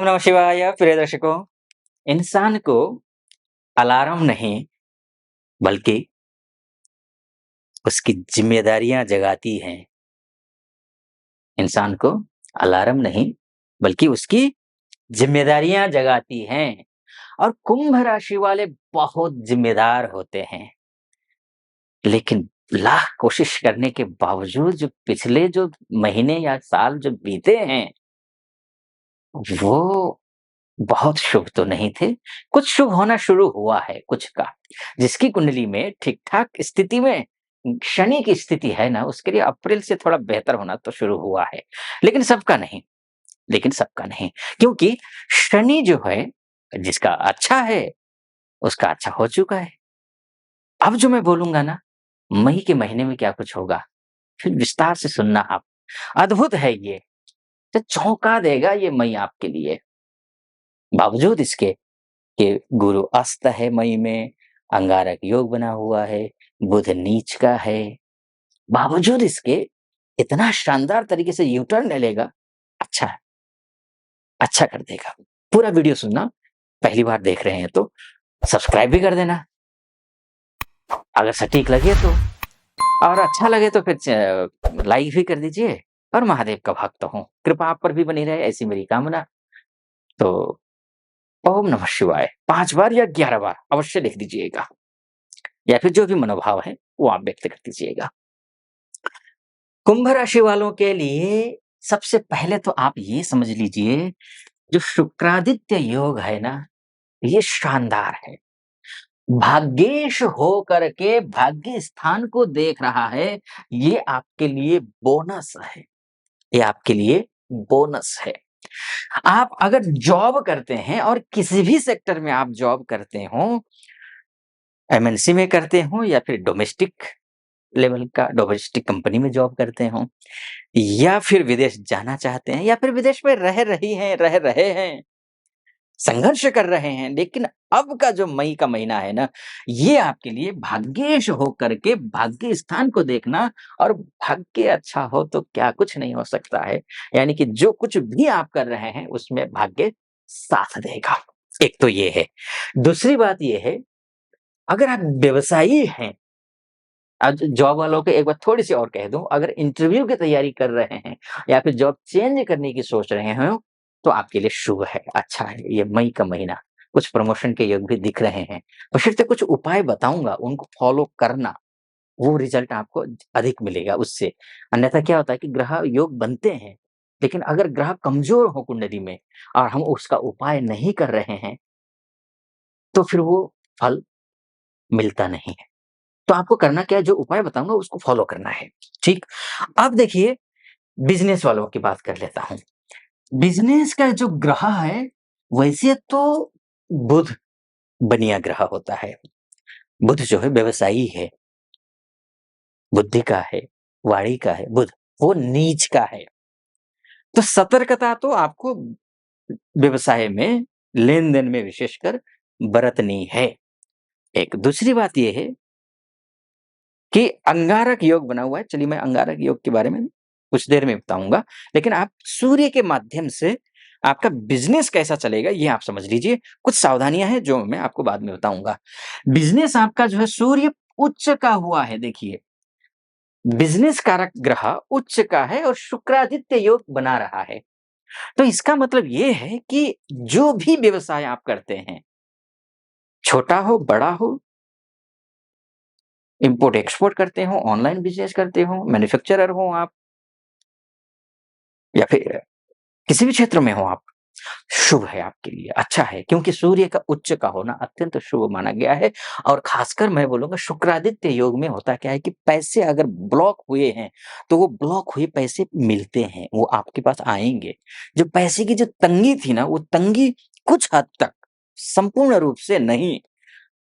नमः शिवाय। प्रिय दर्शकों, इंसान को अलार्म नहीं बल्कि उसकी ज़िम्मेदारियाँ जगाती हैं। इंसान को अलार्म नहीं बल्कि उसकी ज़िम्मेदारियाँ जगाती हैं और कुंभ राशि वाले बहुत ज़िम्मेदार होते हैं। लेकिन लाख कोशिश करने के बावजूद जो पिछले जो महीने या साल जो बीते हैं, वो बहुत शुभ तो नहीं थे, कुछ शुभ होना शुरू हुआ है कुछ का। जिसकी कुंडली में ठीक-ठाक स्थिति में शनि की स्थिति है ना, उसके लिए अप्रैल से थोड़ा बेहतर होना तो शुरू हुआ है। लेकिन सबका नहीं, लेकिन सबका नहीं, क्योंकि शनि जो है, जिसका अच्छा है, उसका अच्छा हो चुका है। अब जो मैं बोलूँगा ना, मई के महीने में क्या कुछ होगा, फिर विस्तार से सुनना आप। अद्भुत है ये, तो चौंका देगा ये मई आपके लिए। बावजूद इसके कि गुरु अस्त है मई में, अंगारक योग बना हुआ है, बुध नीच का है, बावजूद इसके इतना शानदार तरीके से यू टर्न ले लेगा, अच्छा है, अच्छा कर देगा। पूरा वीडियो सुनना, पहली बार देख रहे हैं तो सब्सक्राइब भी कर देना, अगर सटीक लगे तो, और अच्छा लगे तो फिर लाइक भी कर दीजिए। और महादेव का भक्त हूँ, कृपा आप पर भी बनी रहे ऐसी मेरी कामना। तो ओम नमः शिवाय 5 बार या 11 बार अवश्य लिख दीजिएगा, या फिर जो भी मनोभाव है वो आप व्यक्त कर दीजिएगा। कुंभ राशि वालों के लिए सबसे पहले तो आप ये समझ लीजिए, जो शुक्रादित्य योग है ना, ये शानदार है। भाग्येश हो करके भाग्य स्थान को देख रहा है, ये आपके लिए बोनस है। ये आपके लिए बोनस है। आप अगर जॉब करते हैं और किसी भी सेक्टर में आप जॉब करते हो, एमएनसी में करते हो या फिर डोमेस्टिक लेवल का डोमेस्टिक कंपनी में जॉब करते हो, या फिर विदेश जाना चाहते हैं, या फिर विदेश में रह रहे हैं, संघर्ष कर रहे हैं, लेकिन अब का जो मई का महीना है ना, ये आपके लिए भाग्येश हो करके भाग्य स्थान को देखना, और भाग्य अच्छा हो तो क्या कुछ नहीं हो सकता है। यानी कि जो कुछ भी आप कर रहे हैं उसमें भाग्य साथ देगा। एक तो ये है। दूसरी बात ये है, अगर आप व्यवसायी हैं, आज जॉब वालों को एक बात थोड़ी-सी और कह दूँ, अगर इंटरव्यू की तैयारी कर रहे हैं या फिर जॉब चेंज करने की सोच रहे हो, तो आपके लिए शुभ है, अच्छा है ये मई का महीना। कुछ प्रमोशन के योग भी दिख रहे हैं। बशर्ते कुछ उपाय बताऊँगा, उनको फॉलो करना, वो रिज़ल्ट आपको अधिक मिलेगा उससे। अन्यथा क्या होता है कि ग्रह योग बनते हैं, लेकिन अगर ग्रह कमज़ोर हो कुंडली में और हम उसका उपाय नहीं कर रहे हैं, तो फिर वो फल मिलता नहीं है। तो आपको करना क्या है, जो उपाय बताऊँगा उसको फ़ॉलो करना है, ठीक? अब देखिए, बिज़नेस वालों की बात कर लेता हूँ। बिज़नेस का जो ग्रह है, वैसे तो बुध बनिया ग्रह होता है। बुध जो है व्यवसायी है, बुद्धि का है, वाणी का है बुध, वो नीच का है। तो सतर्कता तो आपको व्यवसाय में, लेन-देन में विशेषकर बरतनी है। एक दूसरी बात ये है कि अंगारक योग बना हुआ है। चलिए मैं अंगारक योग के बारे में कुछ देर में बताऊँगा। लेकिन आप सूर्य के माध्यम से आपका बिज़नेस कैसा चलेगा ये आप समझ लीजिए। कुछ सावधानियाँ हैं जो मैं आपको बाद में बताऊँगा। बिज़नेस आपका जो है सूर्य उच्च का हुआ है देखिए। बिज़नेस कारक ग्रह उच्च का है और शुक्रादित्य योग बना रहा है। तो इसका मतलब ये है कि जो भी व्यवसाय आप करते हैं, छोटा हो, बड़ा हो, इम्पोर्ट एक्सपोर्ट करते हो, ऑनलाइन बिज़नेस करते हो, मैन्युफैक्चरर हो आप, या फिर किसी भी क्षेत्र में हो आप, शुभ है आपके लिए, अच्छा है, क्योंकि सूर्य का उच्च का होना अत्यंत शुभ माना गया है। और खासकर मैं बोलूँगा शुक्रादित्य योग में होता क्या है कि पैसे अगर ब्लॉक हुए हैं, तो वो ब्लॉक हुए पैसे मिलते हैं, वो आपके पास आएँगे। जो पैसे की जो तंगी थी ना, वो तंगी कुछ हद तक, संपूर्ण रूप से नहीं,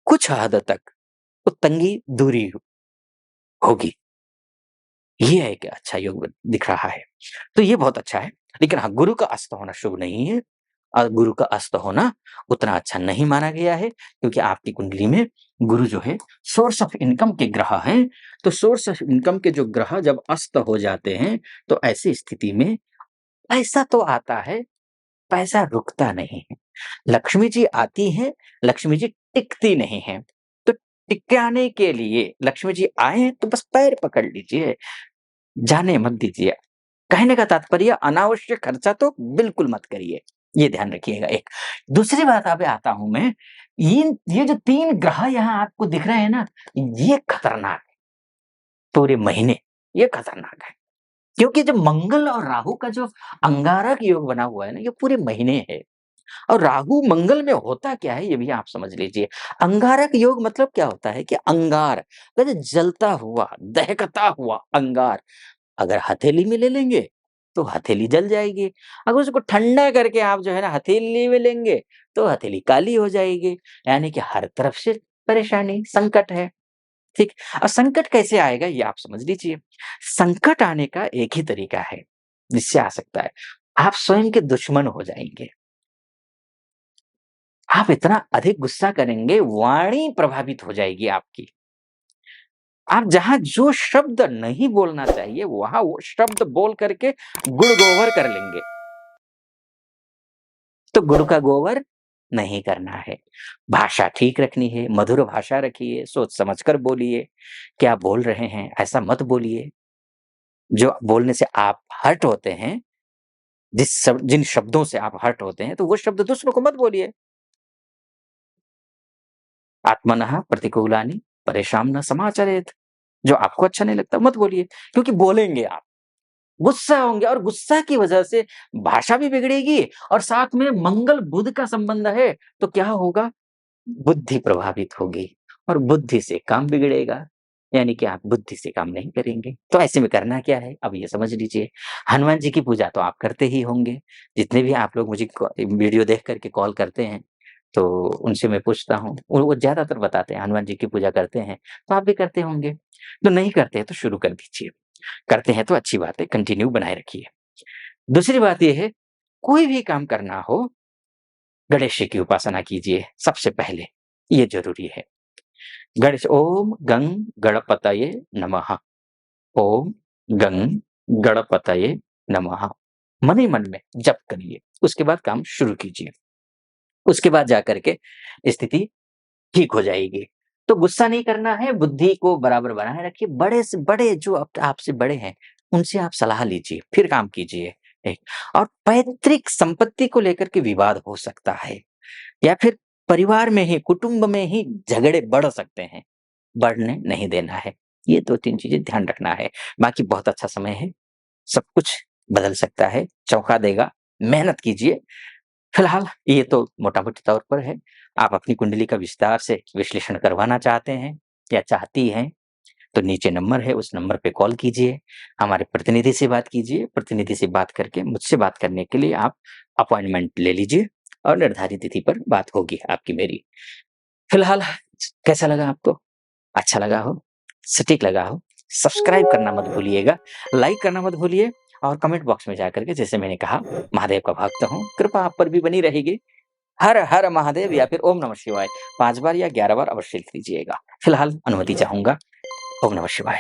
कुछ हद तक वो तंगी दूरी होगी। ये है कि अच्छा योग दिख रहा है। तो ये बहुत अच्छा है। लेकिन हाँ, गुरु का अस्त होना शुभ नहीं है। गुरु का अस्त होना उतना अच्छा नहीं माना गया है, क्योंकि आपकी कुंडली में गुरु जो है सोर्स ऑफ इनकम के ग्रह हैं। तो सोर्स ऑफ इनकम के जो ग्रह जब अस्त हो जाते हैं, तो ऐसी स्थिति में पैसा तो आता है, पैसा रुकता नहीं है। लक्ष्मी जी आती हैं, लक्ष्मी जी टिकती नहीं हैं। तो टिकाने के लिए लक्ष्मी जी आए हैं तो बस पैर पकड़ लीजिए, जाने मत दीजिए। कहने का तात्पर्य अनावश्यक खर्चा तो बिल्कुल मत करिए, ये ध्यान रखिएगा एक। दूसरी बात अब आता हूँ मैं, ये जो 3 ग्रह यहाँ आपको दिख रहे हैं ना, ये खतरनाक है, पूरे महीने, ये खतरनाक है। क्योंकि जो मंगल और राहु का जो अंगारक योग बना हुआ है ना, ये पूरे महीने है। और राहु मंगल में होता क्या है, ये भी आप समझ लीजिए। अंगारक योग मतलब क्या होता है कि अंगार, कहते जलता हुआ, दहकता हुआ अंगार, अगर हथेली में ले लेंगे, तो हथेली जल जाएगी। अगर उसको ठंडा करके आप जो है ना हथेली में लेंगे, तो हथेली काली हो जाएगी। यानी कि हर तरफ से परेशानी, संकट है, ठीक? और संकट कैसे आएगा ये आप समझ लीजिए। संकट आने का एक ही तरीका है, जिससे आ सकता है, आप स्वयं के दुश्मन हो जाएँगे। आप इतना अधिक गुस्सा करेंगे, वाणी प्रभावित हो जाएगी आपकी। आप जहाँ जो शब्द नहीं बोलना चाहिए, वहाँ वो शब्द बोल करके गुड़-गोबर कर लेंगे। तो गुड़ का गोबर नहीं करना है। भाषा ठीक रखनी है, मधुर भाषा रखिए, सोच समझ कर बोलिए। क्या बोल रहे हैं, ऐसा मत बोलिए। जो बोलने से आप हर्ट होते हैं, जिन शब्दों से आप हर्ट होते हैं, तो वो शब्द दूसरों को मत बोलिए। आत्मनः प्रतिकूलानि परेषां न समाचरेत्। जो आपको अच्छा नहीं लगता मत बोलिए, क्योंकि बोलेंगे आप, गुस्सा होंगे और गुस्सा की वजह से भाषा भी बिगड़ेगी और साथ में मंगल बुध का संबंध है, तो क्या होगा? बुद्धि प्रभावित होगी और बुद्धि से काम बिगड़ेगा, यानी कि आप बुद्धि से काम नहीं करेंगे। तो ऐसे में करना क्या है, अब ये समझ लीजिए। हनुमान जी की पूजा तो आप करते ही होंगे, जितने भी आप लोग मुझे वीडियो देख कर के कॉल करते हैं, तो उनसे मैं पूछता हूँ, वो ज़्यादातर बताते हैं हनुमान जी की पूजा करते हैं, तो आप भी करते होंगे। तो नहीं करते हैं तो शुरू कर दीजिए, करते हैं तो अच्छी बात है, कंटिन्यू बनाए रखिए। दूसरी बात ये है, कोई भी काम करना हो, गणेश जी की उपासना कीजिए सबसे पहले, ये ज़रूरी है। गणेश ओम गं गणपतये नमः, ओम गं गणपतये नमः। मन ही मन में जप करिए, उसके बाद काम शुरू कीजिए। उसके बाद जाकर के स्थिति ठीक हो जाएगी। तो गुस्सा नहीं करना है, बुद्धि को बराबर बनाए रखिए। बड़े से बड़े जो आपसे बड़े हैं, उनसे आप सलाह लीजिए, फिर काम कीजिए, एक। और पैतृक संपत्ति को लेकर के विवाद हो सकता है या फिर परिवार में ही, कुटुंब में ही झगड़े बढ़ सकते हैं, बढ़ने नहीं देना है। ये 2-3 चीज़ें ध्यान रखना है। बाकी बहुत अच्छा समय है, सब कुछ बदल सकता है, चौंका देगा, मेहनत कीजिए। फिलहाल ये तो मोटा-मोटी तौर पर है। आप अपनी कुंडली का विस्तार से विश्लेषण करवाना चाहते हैं या चाहती हैं, तो नीचे नंबर है, उस नंबर पे कॉल कीजिए, हमारे प्रतिनिधि से बात कीजिए। प्रतिनिधि से बात करके मुझसे बात करने के लिए आप अपॉइंटमेंट ले लीजिए और निर्धारित तिथि पर बात होगी आपकी मेरी। फिलहाल कैसा लगा आपको? अच्छा लगा हो, सटीक लगा हो, सब्सक्राइब करना मत भूलिएगा, लाइक करना मत भूलिए और कमेंट बॉक्स में जाकर के जैसे मैंने कहा, महादेव का भक्त हूँ, कृपा आप पर भी बनी रहेगी। हर हर महादेव या फिर ओम नमः शिवाय 5 बार या 11 बार अवश्य लिख लीजिएगा। फिलहाल अनुमति चाहूँगा। ओम नमः शिवाय।